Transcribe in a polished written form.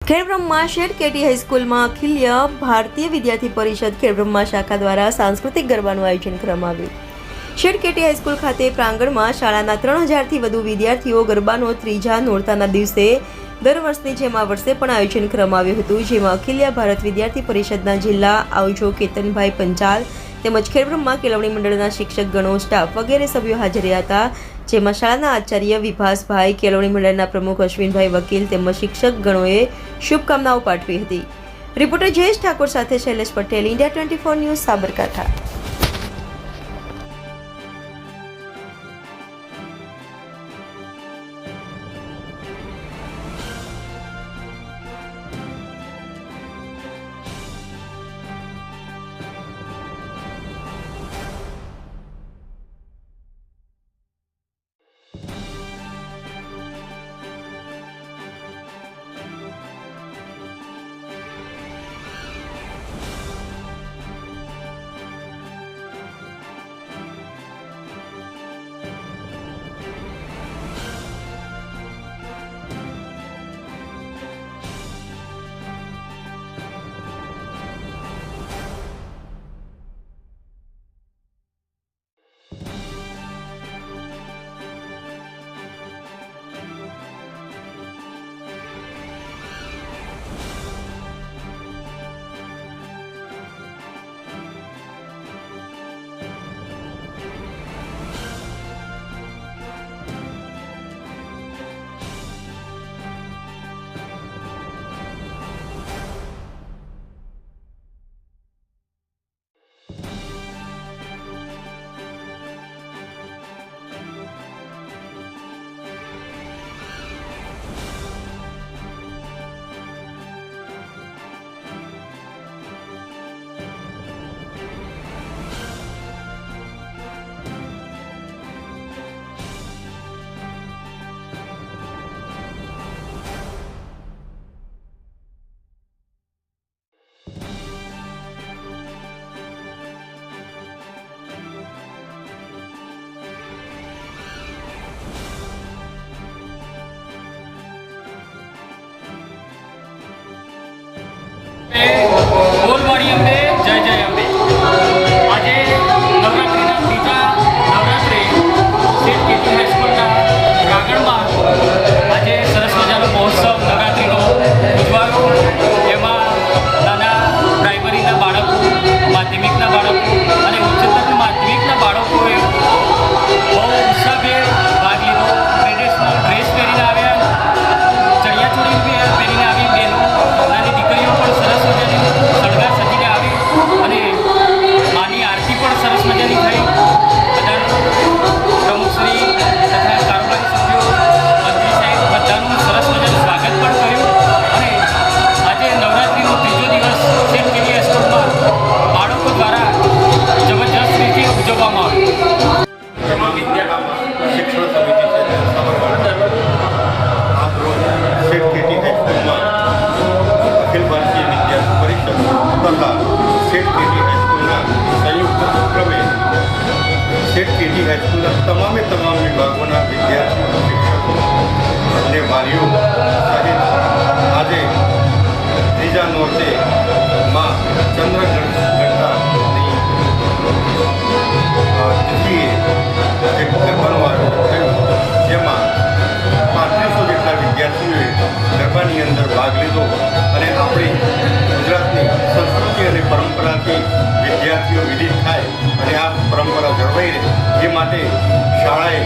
ખેડબ્રહ્મા શેઠ KT હાઈસ્કૂલમાં Akhil Bharatiya વિદ્યાર્થી પરિષદ ખેડબ્રહ્મા શાખા દ્વારા સાંસ્કૃતિક ગરબાનું આયોજન કરવામાં આવ્યું. શેઠ કેટી હાઈસ્કૂલ ખાતે પ્રાંગણમાં શાળાના 3000થી વધુ વિદ્યાર્થીઓ ગરબાનો ત્રીજા નોરતાના દિવસે દર વર્ષની જેમ આ વર્ષે પણ આયોજન કરવામાં આવ્યું હતું, જેમાં અખિલ ભારત વિદ્યાર્થી પરિષદના જિલ્લા આયોજક કેતનભાઈ પંચાલ તેમજ ખેડબ્રહ્મા કેળવણી મંડળના શિક્ષક ગણો, સ્ટાફ વગેરે સભ્યો હાજર રહ્યા હતા, જેમાં શાળાના આચાર્ય વિભાસભાઈ, કેળવણી મંડળના પ્રમુખ અશ્વિનભાઈ વકીલ તેમજ શિક્ષક ગણોએ શુભકામનાઓ પાઠવી હતી. રિપોર્ટર જયેશ ઠાકોર સાથે શૈલેષ પટેલ, ઇન્ડિયા 24 ન્યૂઝ, સાબરકાંઠા. બોલ મારી અંબે, જય જય અંબે. આજે નવરાત્રિના ત્રીજા નવરાત્રે શેઠ કેટી હાઈસ્કૂલના પ્રાંગણમાં આજે સરસ મજાનો મહોત્સવ નવરાત્રિનો ઉજવાયો. એમાં નાના પ્રાઇમરીના બાળકો, માધ્યમિકના બાળકો અને ઉચ્ચતર માધ્યમિકના બાળકોએ બહુ ઉત્સાહભેર ભાગ લીધો. ટ્રેડિશનલ ડ્રેસ પહેરીને આવ્યા, ચણિયાચોળી પહેરીને આવી બહેનો, નાની દીકરીઓ પણ સરસ મજાની શણગાર સજીને આવી અને માની આરતી પણ સરસ મજાની થઈ. બધાનું પ્રમુખશ્રી તથા કારોબારી સભ્યો, મંત્રી સાહેબ બધાનું સરસ મજાનું સ્વાગત પણ કર્યું. અને આજે નવરાત્રિનો ત્રીજો દિવસ શેઠ કેટી હાઈસ્કૂલમાં બાળકો દ્વારા જબરજસ્ત રીતે ઉજવવામાં આવ્યો. તમામ વિદ્યાલયમાં શિક્ષણ સમિતિ છે સાબરકાંઠા આજરોજ શેઠ કેટી હાઈસ્કૂલમાં અખિલ ભારતીય વિદ્યાર્થી પરિષદ તથા શેઠ કેટી હાઈસ્કૂલના સંયુક્ત ઉપક્રમે શેઠ કેટી હાઈસ્કૂલના તમામ વિભાગોના વિદ્યાર્થીઓ, શિક્ષકો અને વાલીઓ સહિત આજે ત્રીજા નોરતે માં ચંદ્રઘંટાની તિથિએ આજે ગરબાનું આયોજન થયું, જેમાં 3500 જેટલા વિદ્યાર્થીઓએ ગરબાની અંદર ભાગ લીધો અને આપણી ગુજરાતની સંસ્કૃતિ અને પરંપરાથી વિદ્યાર્થીઓ વિદિત થાય અને આ પરંપરા જળવાઈ રહે એ માટે શાળાએ